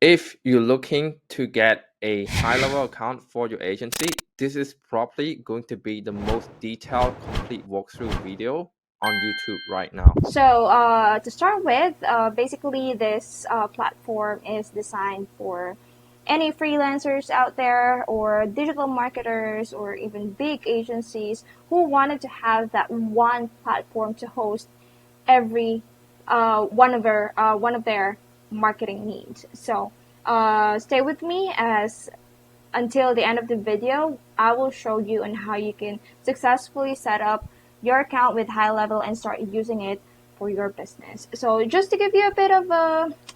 If you're looking to get a high-level account for your agency, this is probably going to be the most detailed, complete walkthrough video on YouTube right now. So to start with, basically this platform is designed for any freelancers out there or digital marketers or even big agencies who wanted to have that one platform to host every one of their marketing needs. So stay with me as until the end of the video. I will show you on how you can successfully set up your account with Highlevel and start using it for your business. So just to give you a bit of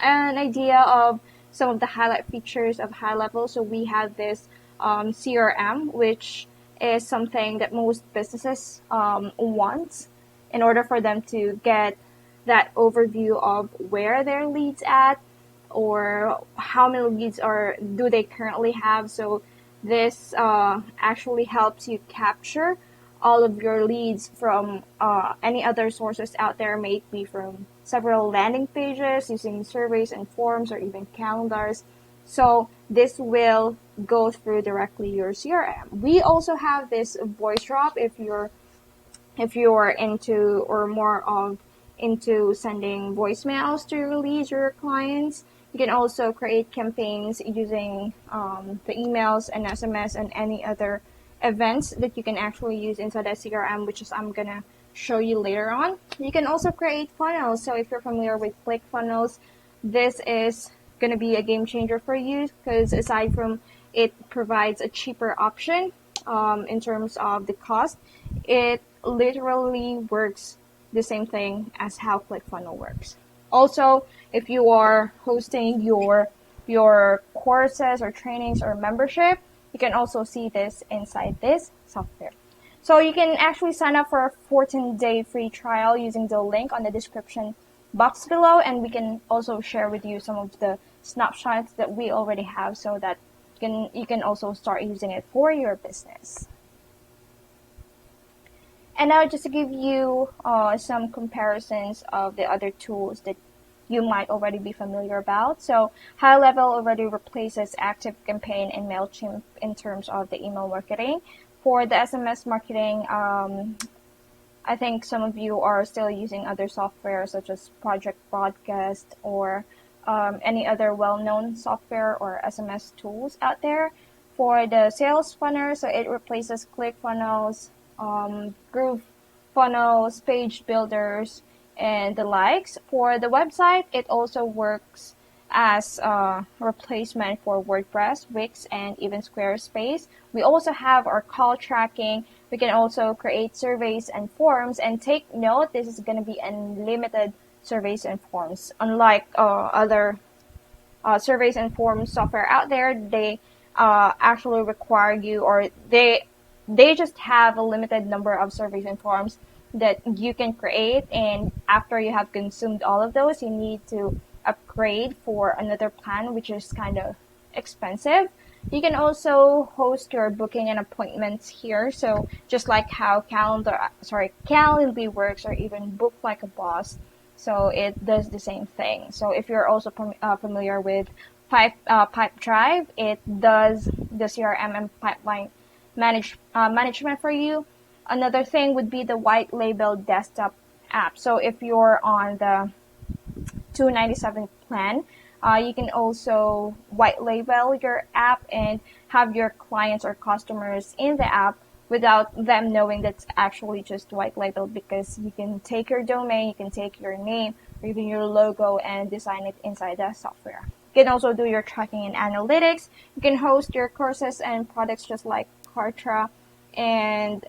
an idea of some of the highlight features of Highlevel, so we have this CRM, which is something that most businesses want in order for them to get that overview of where their leads at or how many leads are do they currently have. So this actually helps you capture all of your leads from any other sources out there, maybe from several landing pages using surveys and forms or even calendars. So this will go through directly your CRM. We also have this voice drop if you're into or more of into sending voicemails to your leads or your clients. You can also create campaigns using the emails and SMS and any other events that you can actually use inside that CRM, which is I'm gonna show you later on. You can also create funnels. So if you're familiar with ClickFunnels, this is gonna be a game changer for you because aside from it provides a cheaper option in terms of the cost, it literally works the same thing as how ClickFunnels works. Also, if you are hosting your courses or trainings or membership, you can also see this inside this software. So you can actually sign up for a 14-day free trial using the link on the description box below, and we can also share with you some of the snapshots that we already have so that you can also start using it for your business. And now just to give you some comparisons of the other tools that you might already be familiar about. So Highlevel already replaces ActiveCampaign and MailChimp in terms of the email marketing. For the SMS marketing, I think some of you are still using other software such as Project Broadcast or any other well-known software or SMS tools out there. For the sales funnel, so it replaces ClickFunnels, Groove Funnels, Page Builders, and the likes. For the website, it also works as a replacement for WordPress, Wix, and even Squarespace. We also have our call tracking. We can also create surveys and forms, and take note, this is going to be unlimited surveys and forms. Unlike other surveys and forms software out there, they actually require you, or they just have a limited number of surveys and forms that you can create, and after you have consumed all of those, you need to upgrade for another plan, which is kind of expensive. You can also host your booking and appointments here. So just like how Calendly works, or even Book Like a Boss, so it does the same thing. So if you're also familiar with Pipedrive, it does the CRM and pipeline management for you. Another thing would be the Whitelabel desktop app. So if you're on the $297 plan, you can also white label your app and have your clients or customers in the app without them knowing that's actually just white label, because you can take your domain, you can take your name, or even your logo and design it inside the software. You can also do your tracking and analytics. You can host your courses and products just like Kartra and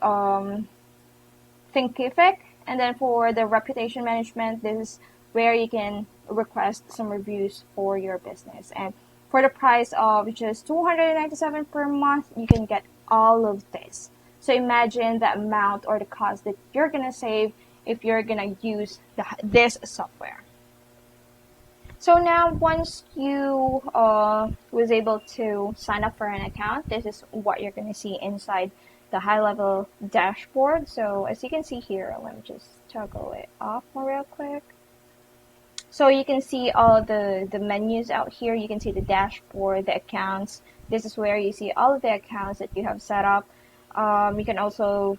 Thinkific. And then for the reputation management, this is where you can request some reviews for your business. And for the price of just $297 per month, you can get all of this. So imagine the amount or the cost that you're gonna save if you're gonna use this software. So now once you was able to sign up for an account, this is what you're gonna see inside the Highlevel dashboard. So as you can see here, let me just toggle it off real quick. So you can see all the menus out here. You can see the dashboard, the accounts. This is where you see all of the accounts that you have set up. You can also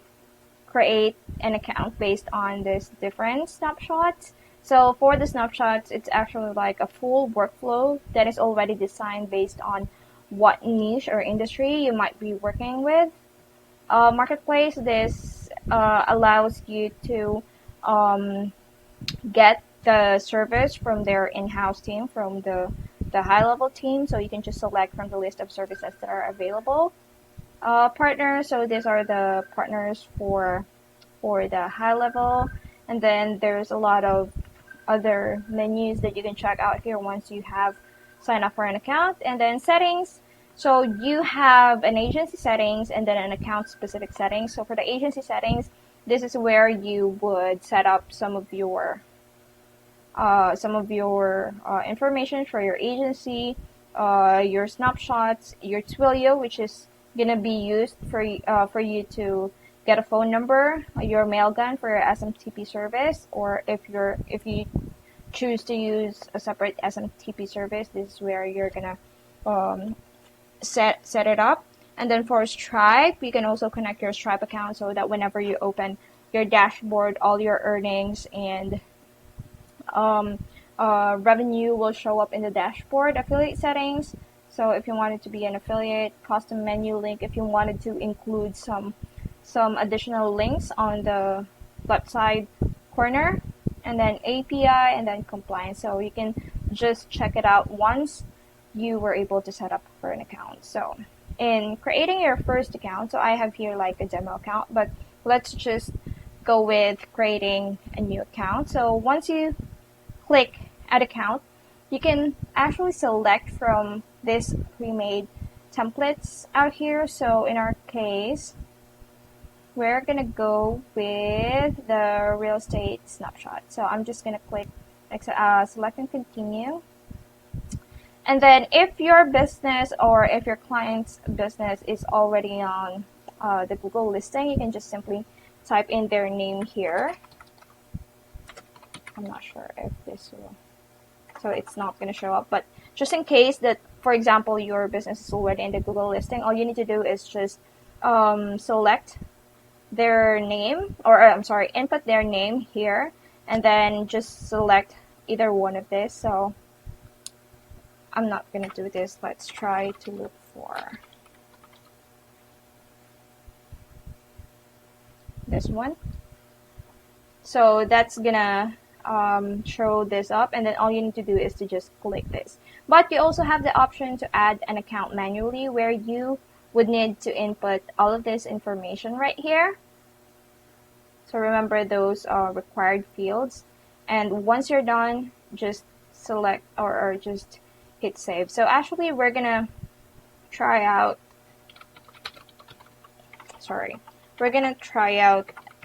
create an account based on this different snapshots. So for the snapshots, it's actually like a full workflow that is already designed based on what niche or industry you might be working with. Marketplace, this allows you to get the service from their in-house team, from the high-level team. So you can just select from the list of services that are available. Partners, so these are the partners for the high level, and then there's a lot of other menus that you can check out here once you have signed up for an account. And then settings, so you have an agency settings and then an account specific settings. So for the agency settings, this is where you would set up some of your information for your agency, your snapshots, your Twilio, which is gonna be used for you to get a phone number, your mailgun for your SMTP service, or if you choose to use a separate SMTP service, this is where you're gonna set it up. And then for Stripe, you can also connect your Stripe account so that whenever you open your dashboard, all your earnings and revenue will show up in the dashboard. Affiliate settings, so if you wanted to be an affiliate, custom menu link if you wanted to include some additional links on the left side corner, and then API, and then compliance. So you can just check it out once you were able to set up for an account. So in creating your first account, so I have here like a demo account, but let's just go with creating a new account. So once you click add account, you can actually select from this pre-made templates out here. So in our case, we're gonna go with the real estate snapshot. So I'm just gonna click select and continue. And then if your business or if your client's business is already on the Google listing, you can just simply type in their name here. I'm not sure if this will, so it's not going to show up, but just in case that, for example, your business is already in the Google listing, all you need to do is just select their name, or I'm sorry, input their name here, and then just select either one of this. So I'm not going to do this. Let's try to look for this one. So that's gonna show this up, and then all you need to do is to just click this. But you also have the option to add an account manually, where you would need to input all of this information right here. So remember those required fields, and once you're done, just select or just hit save. So actually we're gonna try out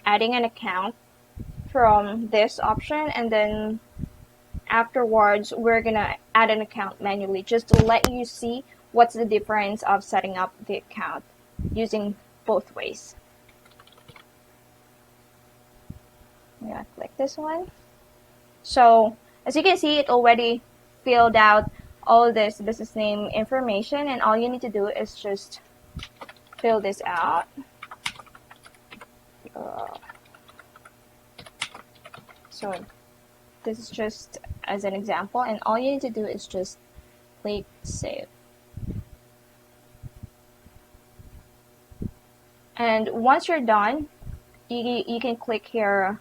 adding an account from this option, and then afterwards we're gonna add an account manually, just to let you see what's the difference of setting up the account using both ways. I'm gonna click this one. So as you can see, it already filled out all this business name information, and all you need to do is just fill this out. So this is just as an example, and all you need to do is just click save. And once you're done, you can click here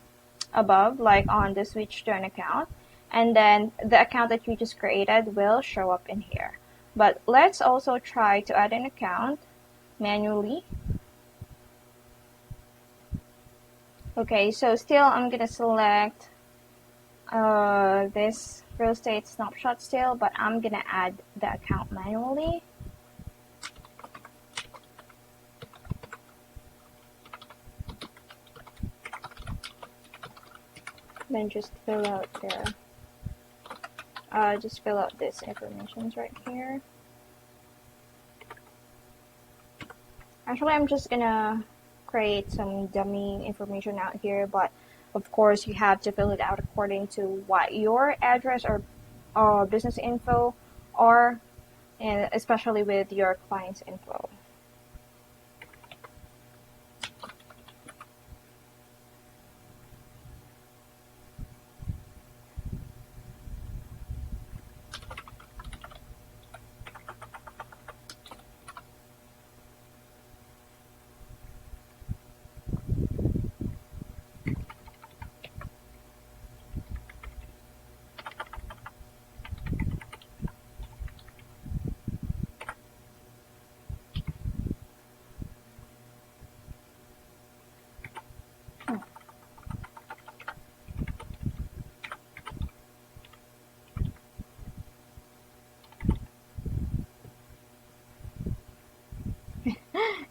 above, like on the switch to an account, and then the account that you just created will show up in here. But let's also try to add an account manually. Okay, so still I'm gonna select this real estate snapshot still, but I'm gonna add the account manually. Then just fill out just fill out this information right here. Actually, I'm just gonna create some dummy information out here, but Of course, you have to fill it out according to what your address or business info are, and especially with your client's info.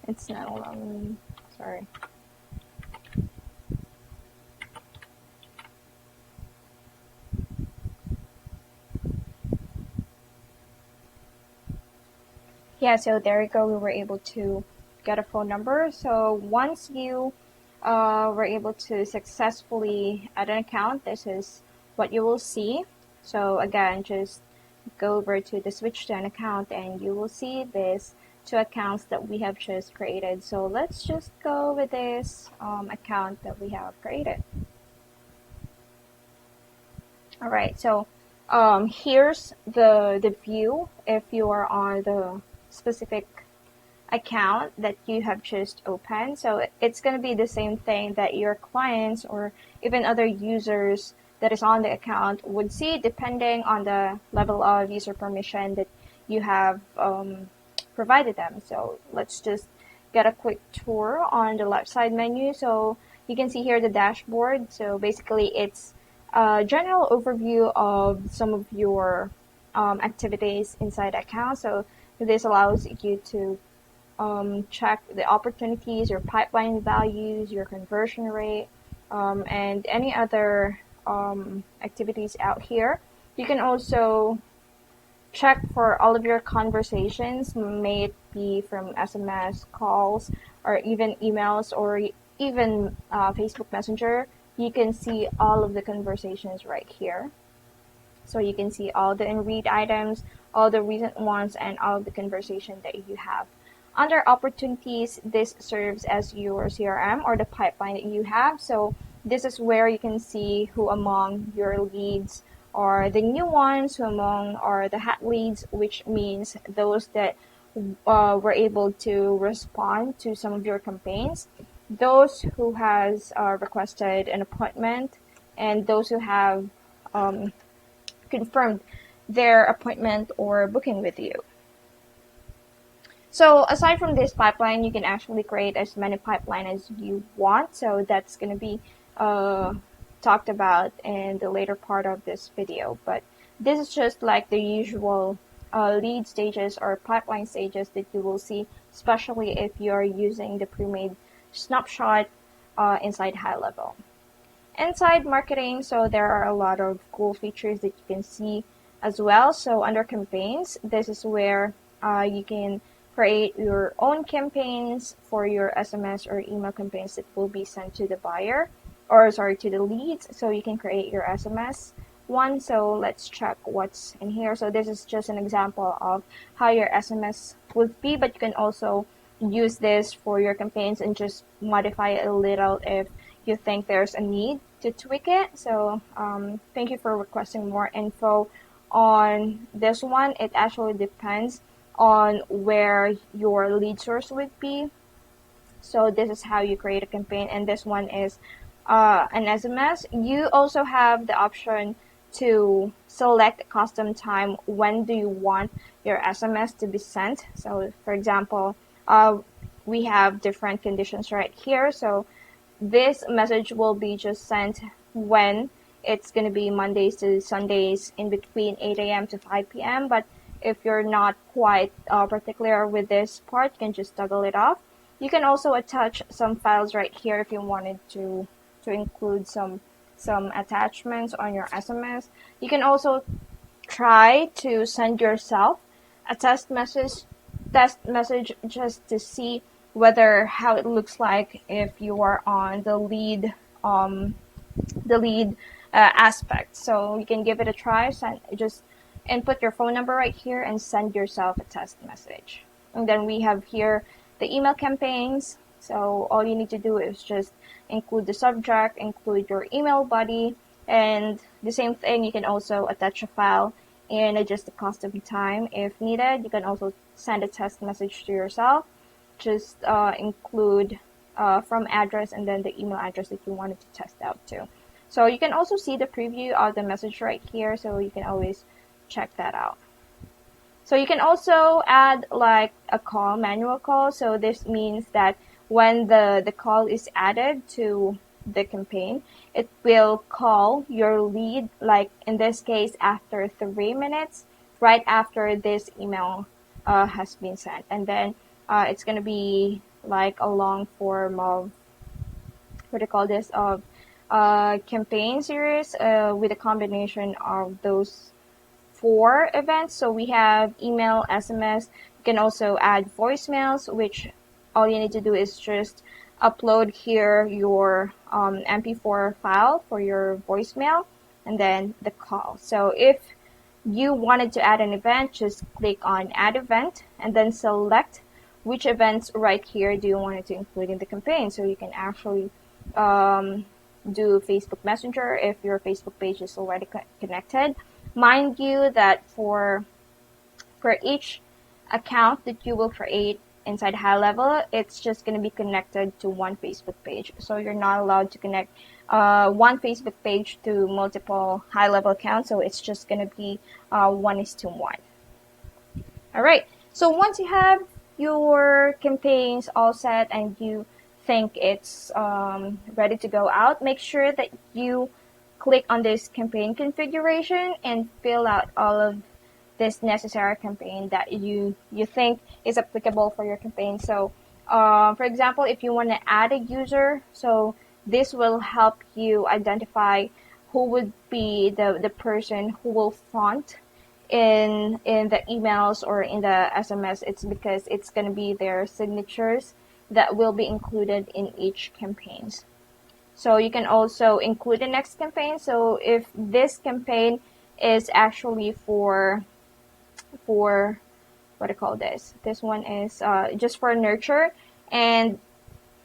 It's not allowing. Sorry. Yeah, so there you go. We were able to get a phone number. So once you were able to successfully add an account, this is what you will see. So again, just go over to the switch to an account and you will see these two accounts that we have just created. So let's just go with this account that we have created. All right, so here's the view if you are on the specific account that you have just opened. So it's going to be the same thing that your clients or even other users that is on the account would see, depending on the level of user permission that you have provided them. So let's just get a quick tour on the left side menu. So you can see here the dashboard. So basically it's a general overview of some of your activities inside the account. So this allows you to check the opportunities, your pipeline values, your conversion rate, and any other activities out here. You can also check for all of your conversations, may it be from SMS, calls, or even emails, or even Facebook Messenger. You can see all of the conversations right here. So you can see all the in-read items, all the recent ones, and all of the conversation that you have. Under opportunities, this serves as your CRM or the pipeline that you have. So this is where you can see who among your leads are the new ones, who among are the hot leads, which means those that were able to respond to some of your campaigns, those who has requested an appointment, and those who have confirmed their appointment or booking with you. So aside from this pipeline, you can actually create as many pipeline as you want. So that's going to be talked about in the later part of this video. But this is just like the usual lead stages or pipeline stages that you will see, especially if you're using the pre-made snapshot inside Highlevel. Inside marketing, so there are a lot of cool features that you can see as well. So under campaigns, this is where you can create your own campaigns for your SMS or email campaigns that will be sent to the buyer, or sorry, to the leads. So you can create your SMS one. So let's check what's in here. So this is just an example of how your SMS would be, but you can also use this for your campaigns and just modify it a little if you think there's a need to tweak it. So thank you for requesting more info on this one. It actually depends on where your lead source would be. So this is how you create a campaign, and this one is an SMS. You also have the option to select a custom time. When do you want your SMS to be sent? So for example, we have different conditions right here. So this message will be just sent when it's going to be Mondays to Sundays in between 8 a.m. to 5 p.m. But if you're not quite particular with this part, you can just toggle it off. You can also attach some files right here if you wanted to include some attachments on your SMS. You can also try to send yourself a test message just to see whether how it looks like if you are on the lead the lead aspect. So you can give it a try. Just input your phone number right here and send yourself a test message. And then we have here the email campaigns. So all you need to do is just include the subject, include your email body, and the same thing, you can also attach a file and adjust the custom time if needed. You can also send a test message to yourself. Just include from address and then the email address that you wanted to test out to. So you can also see the preview of the message right here, so you can always check that out. So you can also add like a call, manual call. So this means that when the call is added to the campaign, it will call your lead, like in this case, after 3 minutes, right after this email has been sent. And then it's going to be like a long form of, what do you call this, of campaign series with a combination of those 4 events. So we have email, SMS. You can also add voicemails, which all you need to do is just upload here your MP4 file for your voicemail and then the call. So if you wanted to add an event, just click on add event and then select which events right here do you want it to include in the campaign. So you can actually do Facebook Messenger if your Facebook page is already connected. Mind you that for each account that you will create inside Highlevel, it's just going to be connected to one Facebook page. So you're not allowed to connect one Facebook page to multiple Highlevel accounts. So it's just going to be 1:1. All right. So once you have your campaigns all set and you think it's ready to go out, make sure that you click on this campaign configuration and fill out all of this necessary campaign that you think is applicable for your campaign. So for example, if you want to add a user, so this will help you identify who would be the person who will front in the emails or in the SMS. It's because it's going to be their signatures that will be included in each campaigns. So you can also include the next campaign. So if this campaign is actually for what do you call this? This one is just for nurture, and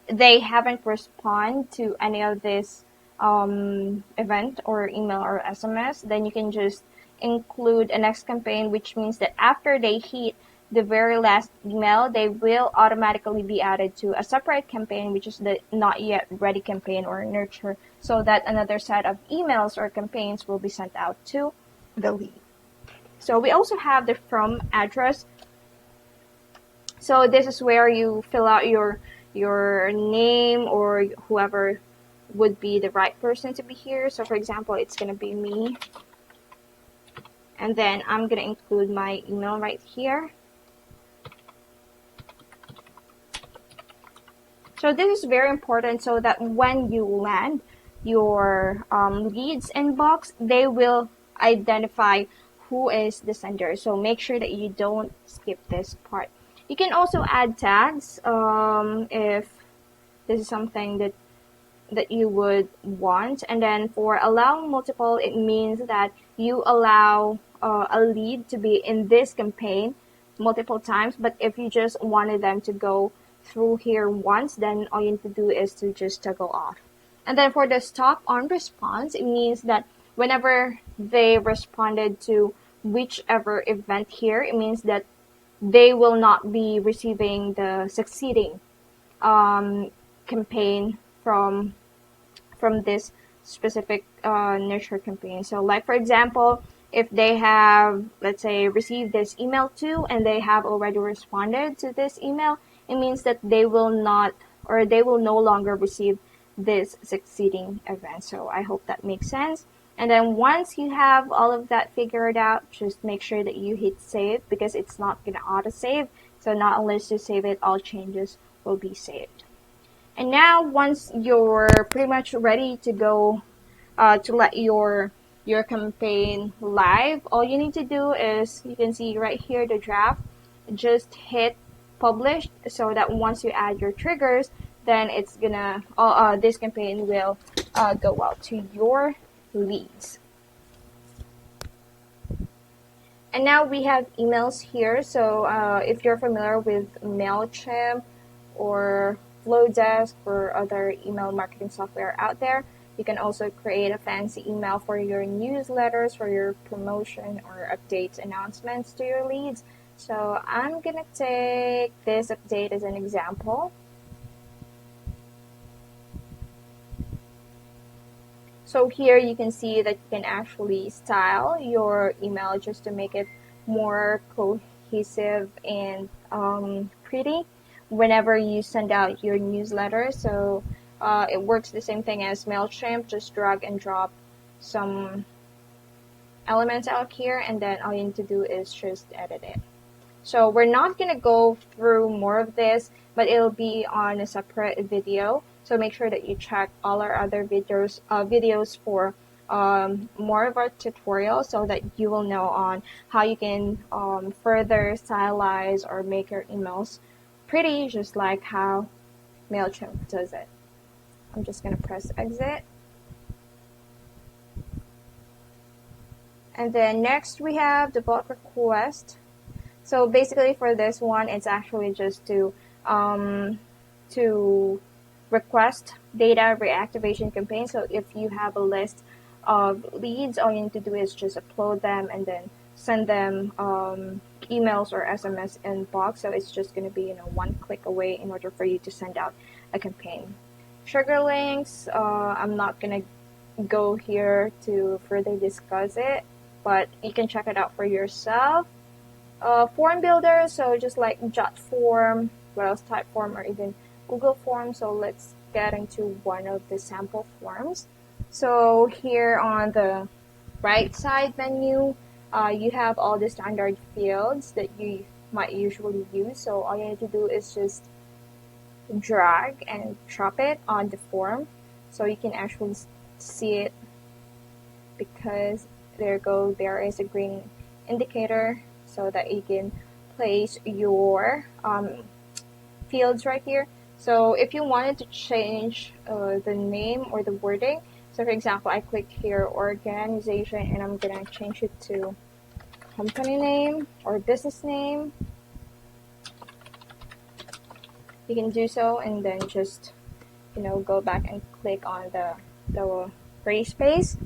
they haven't responded to any of this event or email or SMS, then you can just include a next campaign, which means that after they hit the very last email, they will automatically be added to a separate campaign, which is the not yet ready campaign or nurture, so that another set of emails or campaigns will be sent out to the lead. So we also have the from address. So this is where you fill out your name or whoever would be the right person to be here. So for example, it's going to be me. And then I'm going to include my email right here. So this is very important so that when you land your leads inbox, they will identify who is the sender. So make sure that you don't skip this part. You can also add tags if this is something that you would want. And then for allow multiple, it means that you allow a lead to be in this campaign multiple times. But if you just wanted them to go through here once, then all you need to do is to just toggle off. And then for the stop on response, it means that whenever they responded to whichever event here, it means that they will not be receiving the succeeding campaign from this specific nurture campaign. So like for example, if they have, let's say, received this email too and they have already responded to this email, it means that they will not, or they will no longer receive this succeeding event. So I hope that makes sense. And then once you have all of that figured out, just make sure that you hit save, because it's not going to auto save. So not unless you save it, all changes will be saved. And now once you're pretty much ready to go to let your campaign live, all you need to do is, you can see right here the draft, just hit publish, so that once you add your triggers, then it's gonna this campaign will go out to your leads. And now we have emails here. So if you're familiar with MailChimp or Flowdesk or other email marketing software out there, you can also create a fancy email for your newsletters, for your promotion or updates, announcements to your leads. So I'm going to take this update as an example. So here you can see that you can actually style your email just to make it more cohesive and pretty whenever you send out your newsletter. So it works the same thing as MailChimp, just drag and drop some elements out here, and then all you need to do is just edit it. So we're not going to go through more of this, but it'll be on a separate video. So make sure that you check all our other videos for more of our tutorials so that you will know on how you can further stylize or make your emails pretty, just like how MailChimp does it. I'm just going to press exit. And then next we have the bot request. So basically for this one, it's actually just to request data reactivation campaign. So if you have a list of leads, all you need to do is just upload them and then send them emails or SMS inbox. So it's just going to be one click away in order for you to send out a campaign. Trigger links, I'm not going to go here to further discuss it, but you can check it out for yourself. Form builder, so just like JotForm, what else, Typeform, or even Google Forms. So let's get into one of the sample forms. So here on the right side menu, you have all the standard fields that you might usually use. So all you need to do is just drag and drop it on the form so you can actually see it, because there is a green indicator so that you can place your fields right here. So if you wanted to change the name or the wording, so for example, I click here organization and I'm gonna change it to company name or business name. You can do so and then just go back and click on the gray space.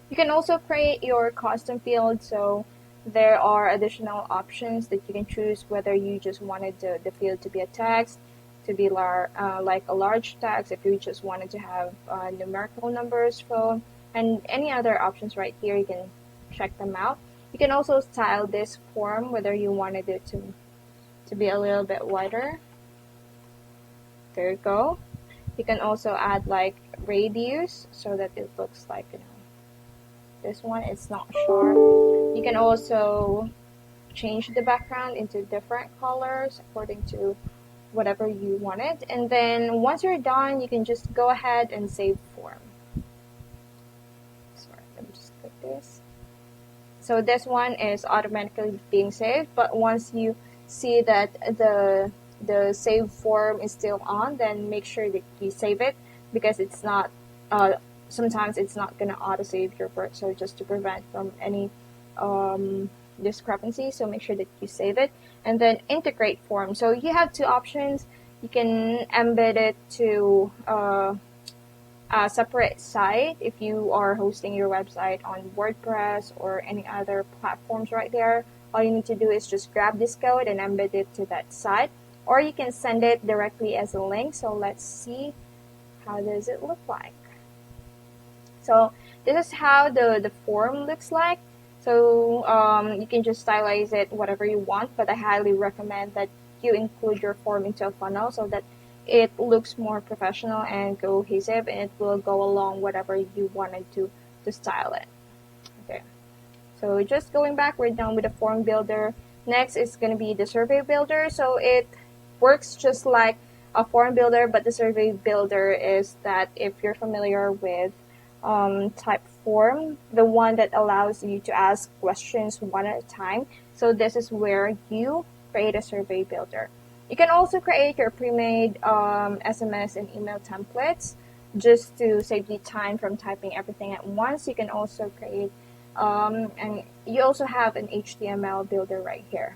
You can also create your custom field. So there are additional options that you can choose, whether you just wanted the field to be a text, to be like a large text, if you just wanted to have numerical numbers, phone, and any other options right here. You can check them out. You can also style this form, whether you wanted it to be a little bit wider. There you go. You can also add like radius so that it looks like this one, it's not sharp. You can also change the background into different colors according to whatever you wanted. And then once you're done, you can just go ahead and save form. Sorry, let me just click this. So this one is automatically being saved, but once you see that the save form is still on, then make sure that you save it, because it's not sometimes it's not going to auto-save your work, so just to prevent from any discrepancy. So make sure that you save it. And then integrate form. So you have two options. You can embed it to a separate site if you are hosting your website on WordPress or any other platforms right there. All you need to do is just grab this code and embed it to that site, or you can send it directly as a link. So let's see how does it look like. So this is how the form looks like. So you can just stylize it whatever you want, but I highly recommend that you include your form into a funnel so that it looks more professional and cohesive, and it will go along whatever you wanted to style it. Okay. So just going back, we're done with the form builder. Next is going to be the survey builder. So it works just like a form builder, but the survey builder is that if you're familiar with Typeform, the one that allows you to ask questions one at a time. So this is where you create a survey builder. You can also create your pre-made SMS and email templates just to save you time from typing everything at once, you can also create, and you also have an HTML builder right here.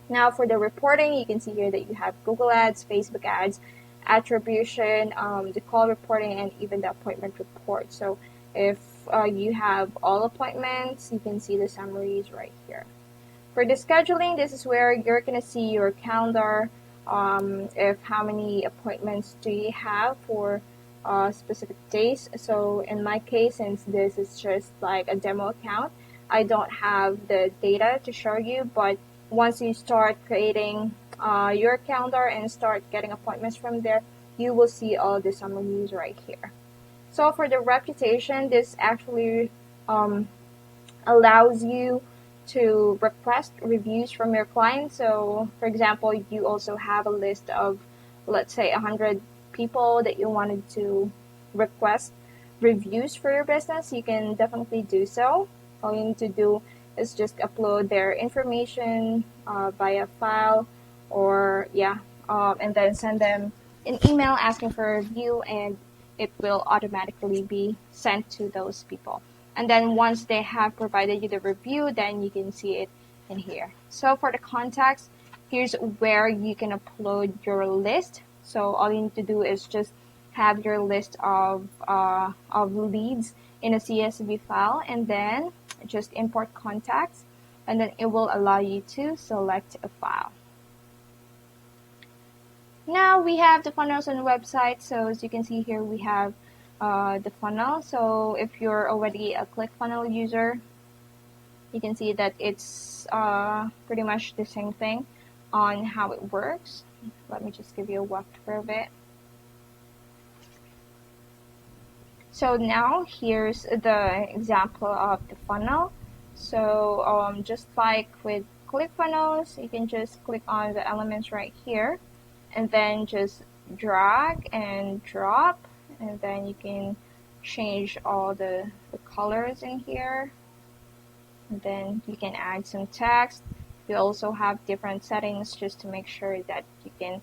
Now for the reporting, you can see here that you have Google Ads, Facebook Ads, attribution, the call reporting, and even the appointment report. So if you have all appointments, you can see the summaries right here. For the scheduling, this is where you're going to see your calendar, if how many appointments do you have for specific days. So in my case, since this is just like a demo account, I don't have the data to show you, but once you start creating your calendar and start getting appointments from there, you will see all the summaries right here. So for the reputation, this actually allows you to request reviews from your clients. So for example, you also have a list of, let's say, 100 people that you wanted to request reviews for your business. You can definitely do so. All you need to do is just upload their information via file, or and then send them an email asking for a review, and it will automatically be sent to those people. And then once they have provided you the review, then you can see it in here. So for the contacts, here's where you can upload your list. So all you need to do is just have your list of leads in a CSV file, and then just import contacts, and then it will allow you to select a file. Now we have the funnels on the website. So as you can see here, we have the funnel. So if you're already a ClickFunnels user, you can see that it's pretty much the same thing on how it works. Let me just give you a walkthrough of it. So now here's the example of the funnel. So just like with ClickFunnels, you can just click on the elements right here, and then just drag and drop, and then you can change all the colors in here, and then you can add some text. You also have different settings just to make sure that you can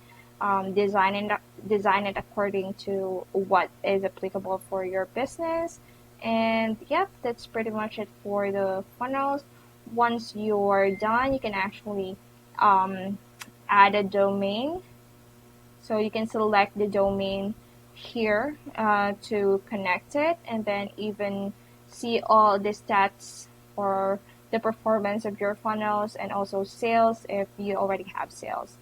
design it according to what is applicable for your business. And yep, that's pretty much it for the funnels. Once you're done, you can actually add a domain. So you can select the domain here to connect it, and then even see all the stats or the performance of your funnels, and also sales if you already have sales.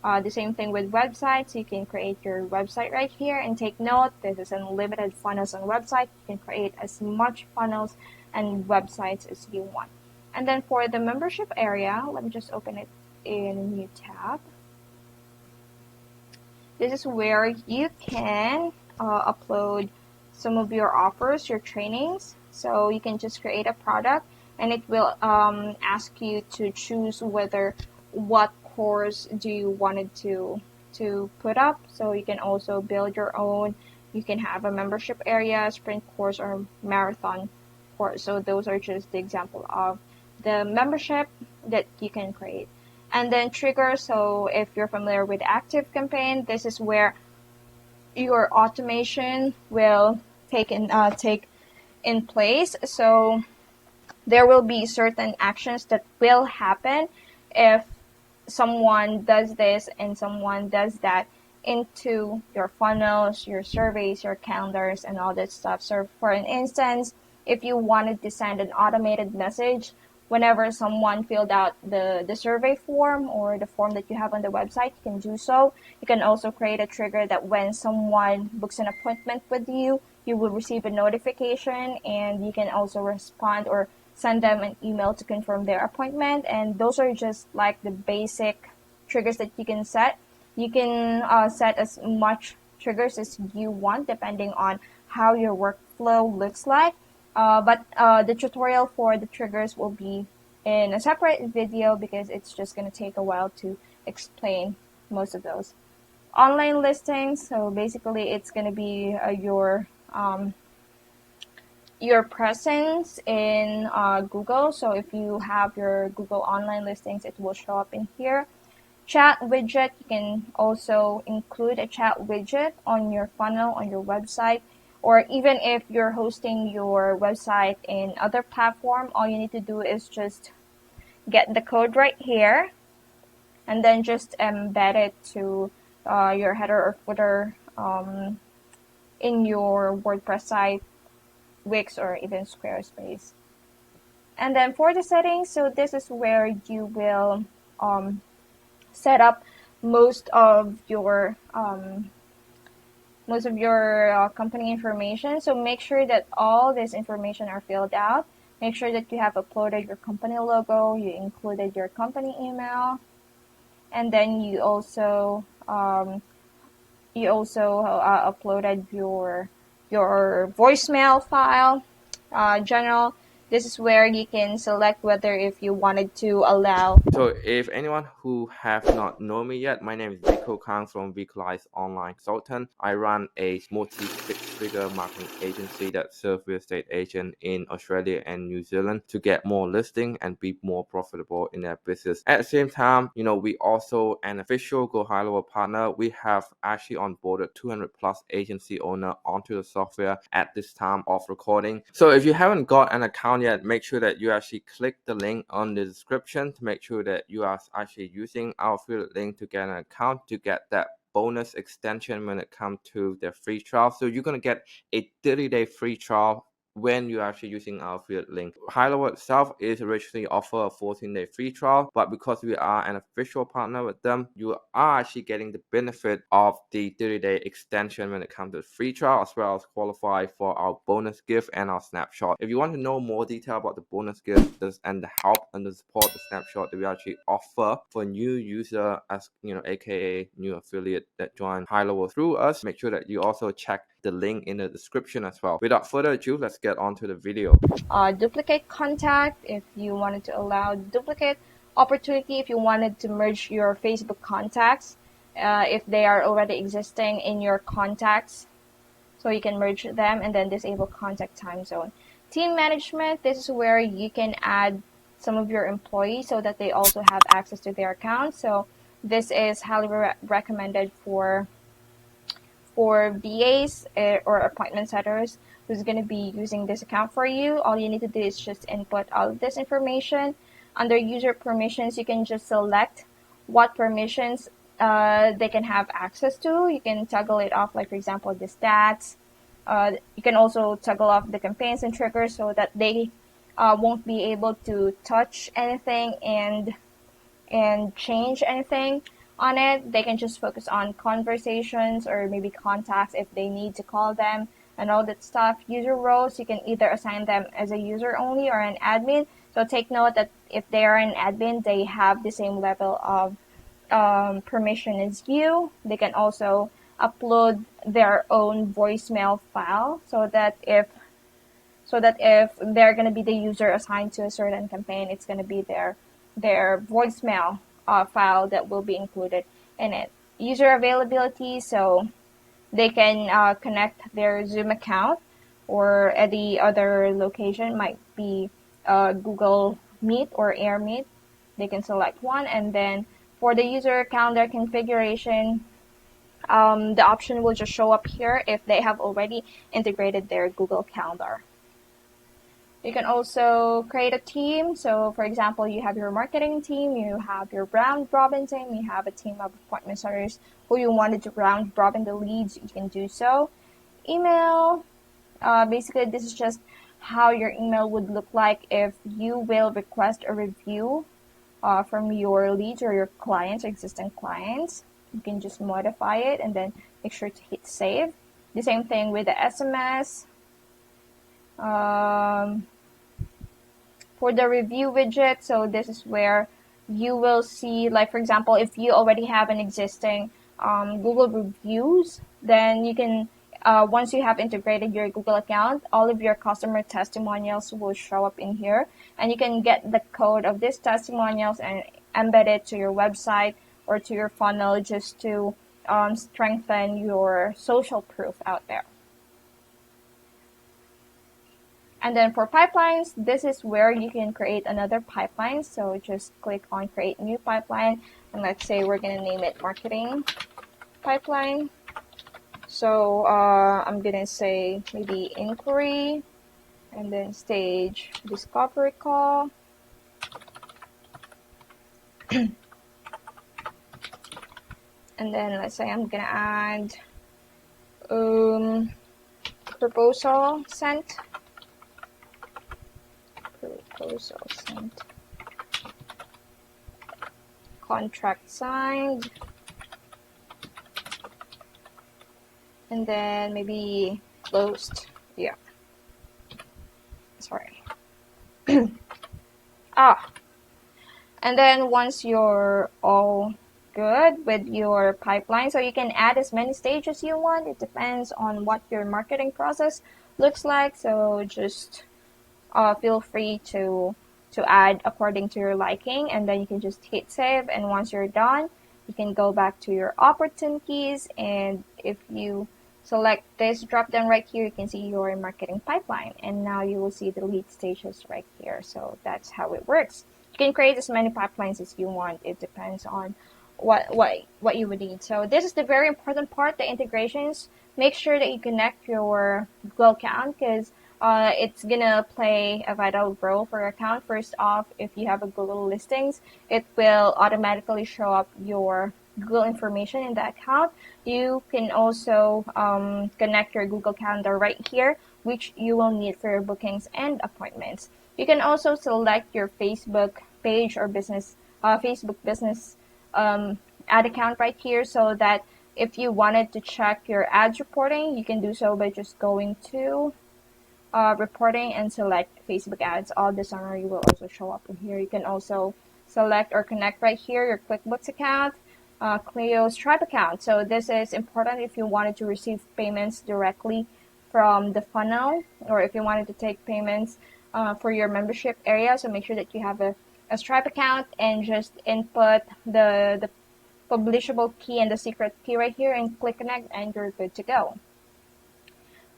The same thing with websites. You can create your website right here, and take note, this is unlimited funnels on website. You can create as much funnels and websites as you want. And then for the membership area, let me just open it in a new tab. This is where you can upload some of your offers, your trainings. So you can just create a product, and it will ask you to choose what course do you wanted to put up. So you can also build your own. You can have a membership area, sprint course, or marathon course. So those are just the example of the membership that you can create. And then triggers. So if you're familiar with ActiveCampaign, this is where your automation will take in place. So there will be certain actions that will happen if someone does this and someone does that into your funnels, your surveys, your calendars, and all that stuff. So for an instance, if you wanted to send an automated message whenever someone filled out the survey form or the form that you have on the website, you can do so. You can also create a trigger that when someone books an appointment with you, you will receive a notification, and you can also respond or send them an email to confirm their appointment. And those are just like the basic triggers that you can set. You can set as much triggers as you want depending on how your workflow looks like. But the tutorial for the triggers will be in a separate video because it's just going to take a while to explain most of those. Online listings, so basically it's going to be your presence in Google. So if you have your Google online listings, it will show up in here. Chat widget, you can also include a chat widget on your funnel on your website, or even if you're hosting your website in other platform, all you need to do is just get the code right here and then just embed it to your header or footer in your WordPress site, Wix, or even Squarespace. And then for the settings, so this is where you will set up most of your company information. So make sure that all this information are filled out. Make sure that you have uploaded your company logo, you included your company email, and then you also uploaded your voicemail file. General. This is where you can select whether if you wanted to allow. So if anyone who have not known me yet, my name is Vico Kang from Vicolize Online Consultant. I run a multi-six-figure marketing agency that serves real estate agents in Australia and New Zealand to get more listing and be more profitable in their business. At the same time, we also an official GoHighLevel partner. We have actually onboarded 200 plus agency owner onto the software at this time of recording. So if you haven't got an account yet, make sure that you actually click the link on the description to make sure that you are actually using our affiliate link to get an account to get that bonus extension when it comes to the free trial. So you're going to get a 30-day free trial when you're actually using our affiliate link. Highlevel itself is originally offer a 14-day free trial, but because we are an official partner with them, you are actually getting the benefit of the 30-day extension when it comes to the free trial, as well as qualify for our bonus gift and our snapshot. If you want to know more detail about the bonus gift and the help and the support, the snapshot that we actually offer for new user, as aka new affiliate that join Highlevel through us, make sure that you also check the link in the description as well. Without further ado, let's get on to the video. Duplicate contact, if you wanted to allow duplicate opportunity, if you wanted to merge your Facebook contacts, if they are already existing in your contacts, so you can merge them, and then disable contact time zone. Team management, this is where you can add some of your employees so that they also have access to their account. So this is highly recommended for VAs or appointment setters who's going to be using this account for you. All you need to do is just input all of this information. Under user permissions, you can just select what permissions they can have access to. You can toggle it off, like for example, the stats. You can also toggle off the campaigns and triggers so that they won't be able to touch anything and change anything on it. They can just focus on conversations or maybe contacts if they need to call them and all that stuff. User roles, you can either assign them as a user only or an admin. So take note that if they are an admin, they have the same level of permission as you. They can also upload their own voicemail file so that if they're going to be the user assigned to a certain campaign, it's going to be their voicemail file that will be included in it. User availability, so they can connect their Zoom account or any other location, might be Google Meet or Air Meet. They can select one, and then for the user calendar configuration, the option will just show up here if they have already integrated their Google Calendar. You can also create a team. So for example, you have your marketing team, you have your round robin team, you have a team of appointment setters who you wanted to round robin the leads, you can do so. Email, basically this is just how your email would look like if you will request a review from your leads or your clients, existing clients. You can just modify it and then make sure to hit save. The same thing with the SMS. For the review widget, so this is where you will see, like for example, if you already have an existing Google reviews, then you can, once you have integrated your Google account, all of your customer testimonials will show up in here, and you can get the code of these testimonials and embed it to your website or to your funnel just to strengthen your social proof out there. And then for pipelines, this is where you can create another pipeline. So just click on create new pipeline. And let's say we're going to name it marketing pipeline. So I'm going to say maybe inquiry, and then stage discovery call. And then let's say I'm going to add proposal sent. Contract signed, and then maybe closed. Yeah, sorry. And then once you're all good with your pipeline, so you can add as many stages you want. It depends on what your marketing process looks like. So just feel free to add according to your liking, and then you can just hit save. And once you're done, you can go back to your opportunities, and if you select this drop down right here, you can see your marketing pipeline, and now you will see the lead stages right here. So that's how it works. You can create as many pipelines as you want. It depends on what you would need. So this is the very important part, the integrations. Make sure that you connect your Google account, because it's gonna play a vital role for your account. First off, if you have a Google listings, it will automatically show up your Google information in the account. You can also connect your Google Calendar right here, which you will need for your bookings and appointments. You can also select your Facebook page or business, Facebook business ad account right here, so that if you wanted to check your ads reporting, you can do so by just going to reporting and select Facebook ads. All the summary will also show up in here. You can also select or connect right here your QuickBooks account, Clio Stripe account. So this is important if you wanted to receive payments directly from the funnel, or if you wanted to take payments for your membership area. So make sure that you have a Stripe account, and just input the publishable key and the secret key right here, and click connect, and you're good to go.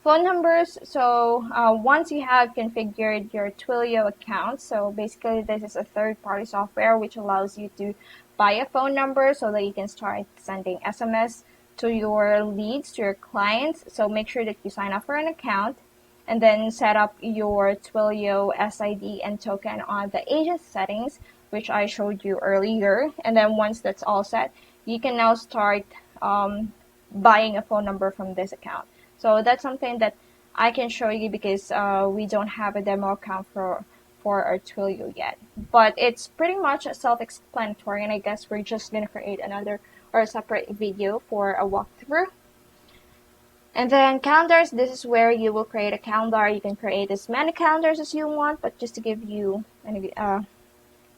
Phone numbers. So once you have configured your Twilio account, so basically this is a third-party software which allows you to buy a phone number so that you can start sending SMS to your leads, to your clients. So make sure that you sign up for an account, and then set up your Twilio SID and token on the agent settings, which I showed you earlier. And then once that's all set, you can now start buying a phone number from this account. So that's something that I can show you, because we don't have a demo account for our Twilio yet. But it's pretty much self-explanatory, and I guess we're just going to create another or a separate video for a walkthrough. And then calendars, this is where you will create a calendar. You can create as many calendars as you want, but just to give you an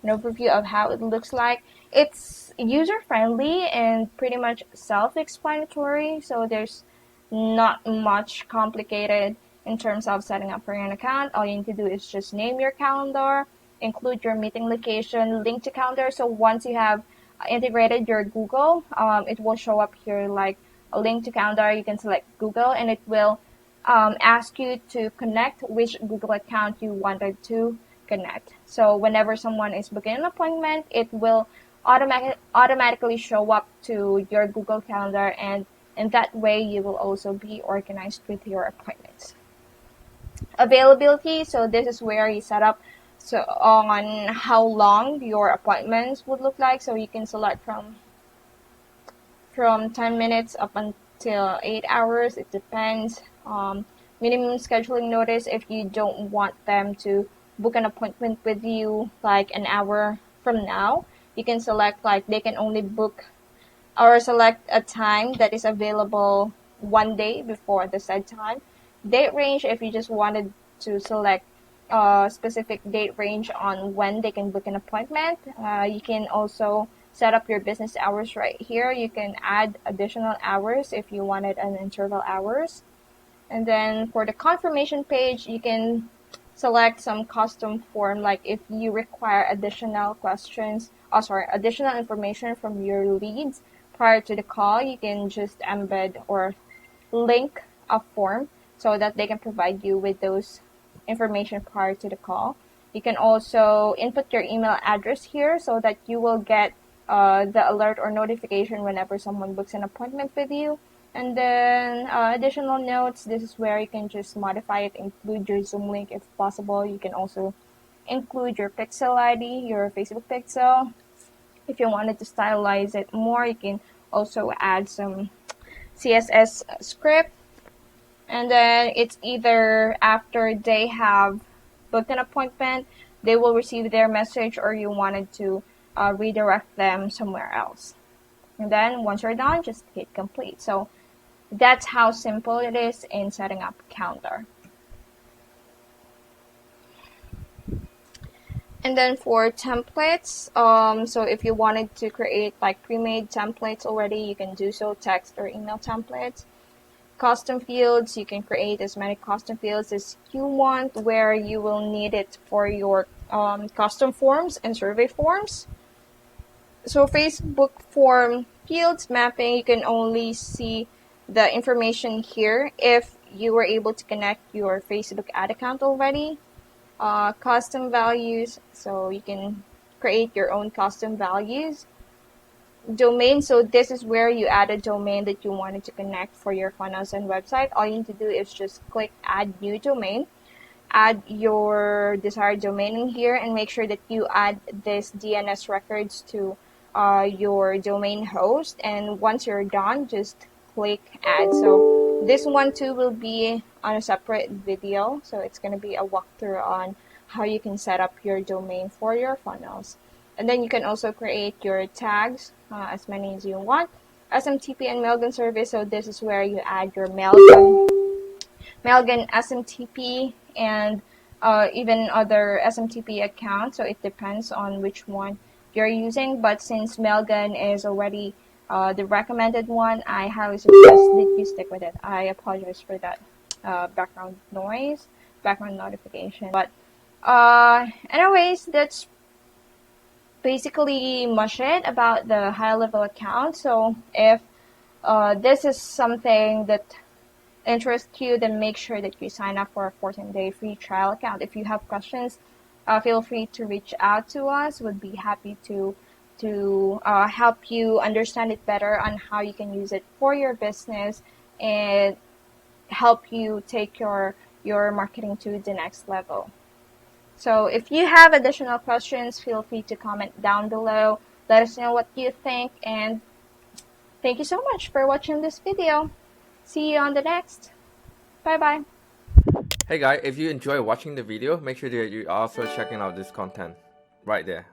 overview of how it looks like, it's user-friendly and pretty much self-explanatory. So there's not much complicated in terms of setting up for an account. All you need to do is just name your calendar, include your meeting location, link to calendar. So once you have integrated your Google, it will show up here like a link to calendar. You can select Google, and it will ask you to connect which Google account you wanted to connect. So whenever someone is booking an appointment, it will automatically show up to your Google Calendar, and in that way you will also be organized with your appointments. Availability, so this is where you set up so on how long your appointments would look like. So you can select from 10 minutes up until 8 hours. It depends. Minimum scheduling notice, if you don't want them to book an appointment with you like an hour from now, you can select like they can only book or select a time that is available 1 day before the said time. Date range, if you just wanted to select a specific date range on when they can book an appointment. You can also set up your business hours right here. You can add additional hours if you wanted an interval hours. And then for the confirmation page, you can select some custom form, like if you require additional additional information from your leads prior to the call, you can just embed or link a form so that they can provide you with those information prior to the call. You can also input your email address here so that you will get the alert or notification whenever someone books an appointment with you. And then additional notes, this is where you can just modify it, include your Zoom link if possible. You can also include your pixel ID, your Facebook pixel. If you wanted to stylize it more, you can also add some CSS script. And then it's either after they have booked an appointment, they will receive their message, or you wanted to redirect them somewhere else. And then once you're done, just hit complete. So that's how simple it is in setting up a calendar. And then for templates, so if you wanted to create like pre-made templates already, you can do so, text or email templates. Custom fields, you can create as many custom fields as you want, where you will need it for your custom forms and survey forms. So Facebook form fields mapping, you can only see the information here if you were able to connect your Facebook ad account already. Custom values, so you can create your own custom values. Domain, so this is where you add a domain that you wanted to connect for your funnels and website. All you need to do is just click add new domain, add your desired domain in here, and make sure that you add this DNS records to your domain host. And once you're done, just click add. So this one too will be on a separate video, so it's going to be a walkthrough on how you can set up your domain for your funnels. And then you can also create your tags, as many as you want. SMTP and Mailgun service, so this is where you add your Mailgun SMTP and even other SMTP accounts, so it depends on which one you're using. But since Mailgun is already the recommended one, I highly suggest that you stick with it. I apologize for that background notification. But anyways, that's basically much it about the Highlevel account. So if this is something that interests you, then make sure that you sign up for a 14-day free trial account. If you have questions, feel free to reach out to us. We'd be happy to help you understand it better on how you can use it for your business and help you take your marketing to the next level. So if you have additional questions, feel free to comment down below. Let us know what you think, and thank you so much for watching this video. See you on the next. Bye-bye. Hey guys, if you enjoy watching the video, make sure that you also checking out this content right there.